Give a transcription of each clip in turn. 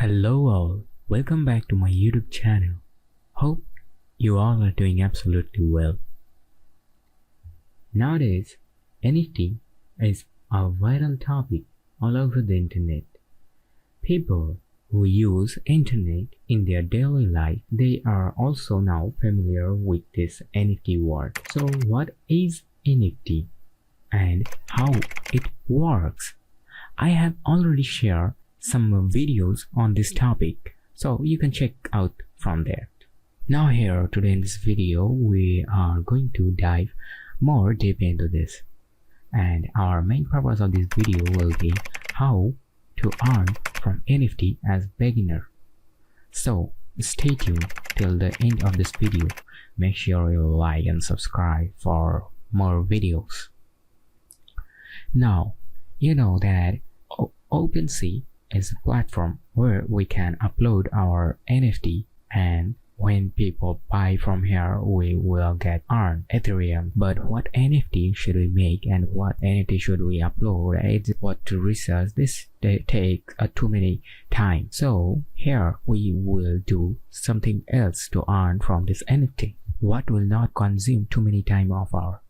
Hello all, welcome back to my YouTube channel. Hope you all are doing absolutely well. Nowadays, NFT is a viral topic all over the internet. People who use internet in their daily life, they are also now familiar with this NFT word. So what is NFT and how it works? I have already shared some videos on this topic, so you can check out from there. Now here today in this video we are going to dive more deep into this, and our main purpose of this video will be how to earn from NFT as beginner. So stay tuned till the end of this video. Make sure you like and subscribe for more videos. Now you know that OPEANSEA is a platform where we can upload our NFT, and when people buy from here we will get earned Ethereum. But what NFT should we make and what NFT should we upload? It's what to research. This takes too many time. So here we will do something else to earn from this NFT. What will not consume too many time of our.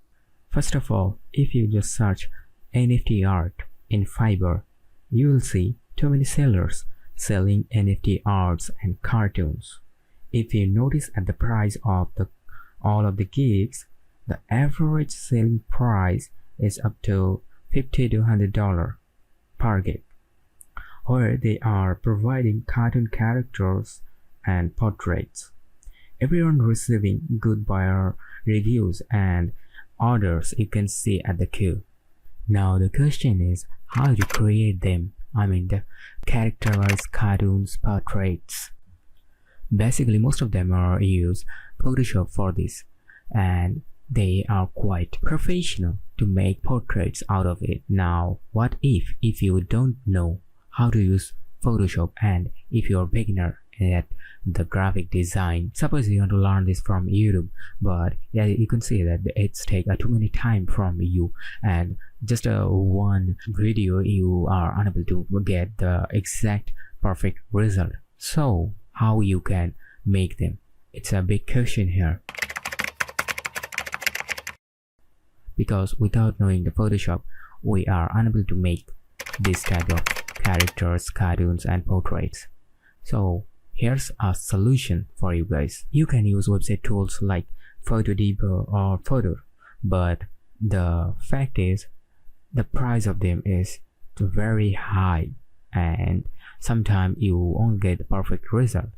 First of all, if you just search NFT art in FIVERR, you will see too many sellers selling NFT arts and cartoons. If you notice at the price of all of the gigs, the average selling price is up to $50 to $100 per gig, where they are providing cartoon characters and portraits. Everyone receiving good buyer reviews and orders you can see at the queue. Now the question is how to create them. The characterized cartoons, portraits. Basically, most of them are use Photoshop for this, and they are quite professional to make portraits out of it. Now, what if you don't know how to use Photoshop, and if you're a beginner at the graphic design, suppose you want to learn this from YouTube, but yeah, you can see that it's take too many time from you, and just one video you are unable to get the exact perfect result. So how you can make them? It's a big question here, because without knowing the Photoshop we are unable to make this type of characters, cartoons and portraits. So here's a solution for you guys. You can use website tools like PhotoDeeper or Photo, but the fact is the price of them is very high, and sometimes you won't get the perfect result.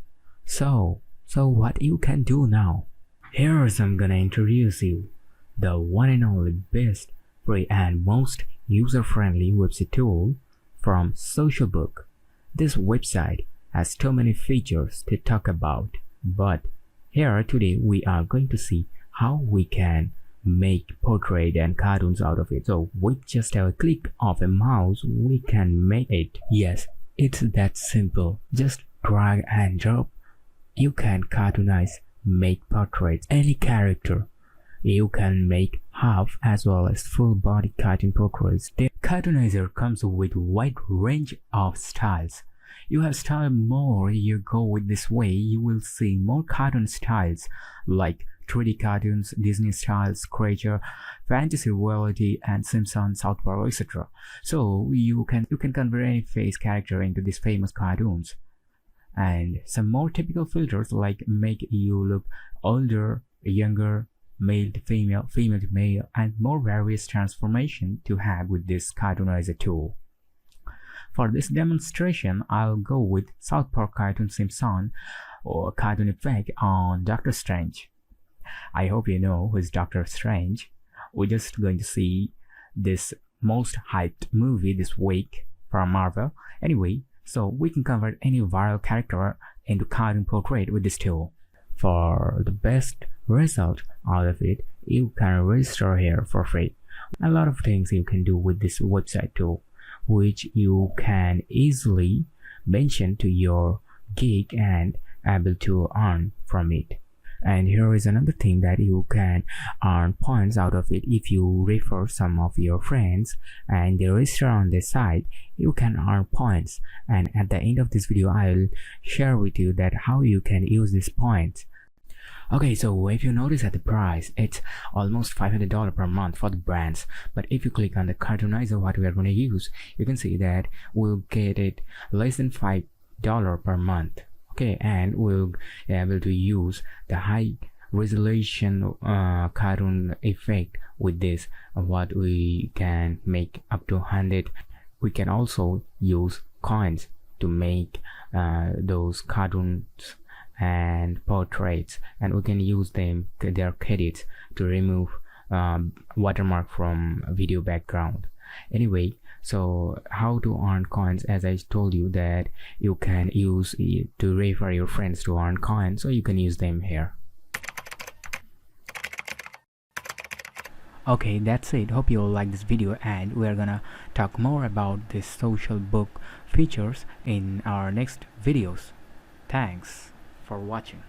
So what you can do now? Here's I'm gonna introduce you the one and only best, free and most user-friendly website tool from SOCIALBOOK. This website has too many features to talk about, but here today we are going to see how we can make portrait and cartoons out of it. So with just a click of a mouse we can make it. Yes, it's that simple. Just drag and drop. You can cartoonize, make portraits, any character. You can make half as well as full body cartoon portraits. The cartoonizer comes with wide range of styles. You have style more you go with this way, you will see more cartoon styles like 3D cartoons, Disney styles, creature, fantasy, reality, and Simpsons, South Park, etc. So you can convert any face character into these famous cartoons. And some more typical filters like make you look older, younger, male to female, female to male, and more various transformation to have with this cartoonizer tool. For this demonstration, I'll go with South Park cartoon Simpson or cartoon effect on Doctor Strange. I hope you know who is Doctor Strange. We're just going to see this most hyped movie this week from Marvel. Anyway, so we can convert any viral character into cartoon portrait with this tool. For the best result out of it, you can register here for free. A lot of things you can do with this website tool, which you can easily mention to your gig and able to earn from it. And here is another thing that you can earn points out of it. If you refer some of your friends and they register on the site, you can earn points. And at the end of this video, I'll share with you that how you can use these points. Okay, so if you notice at the price, it's almost $500 per month for the brands. But if you click on the cartoonizer, what we are going to use, you can see that we'll get it less than $5 per month. Okay, and we'll be able to use the high resolution cartoon effect with this. What we can make up to 100. We can also use coins to make those cartoons and portraits, and we can use them, their credits, to remove watermark from video background. Anyway, so how to earn coins, as I told you that you can use it to refer your friends to earn coins, so you can use them here. Okay, that's it. Hope you all like this video, and we're gonna talk more about this social book features in our next videos. Thanks for watching.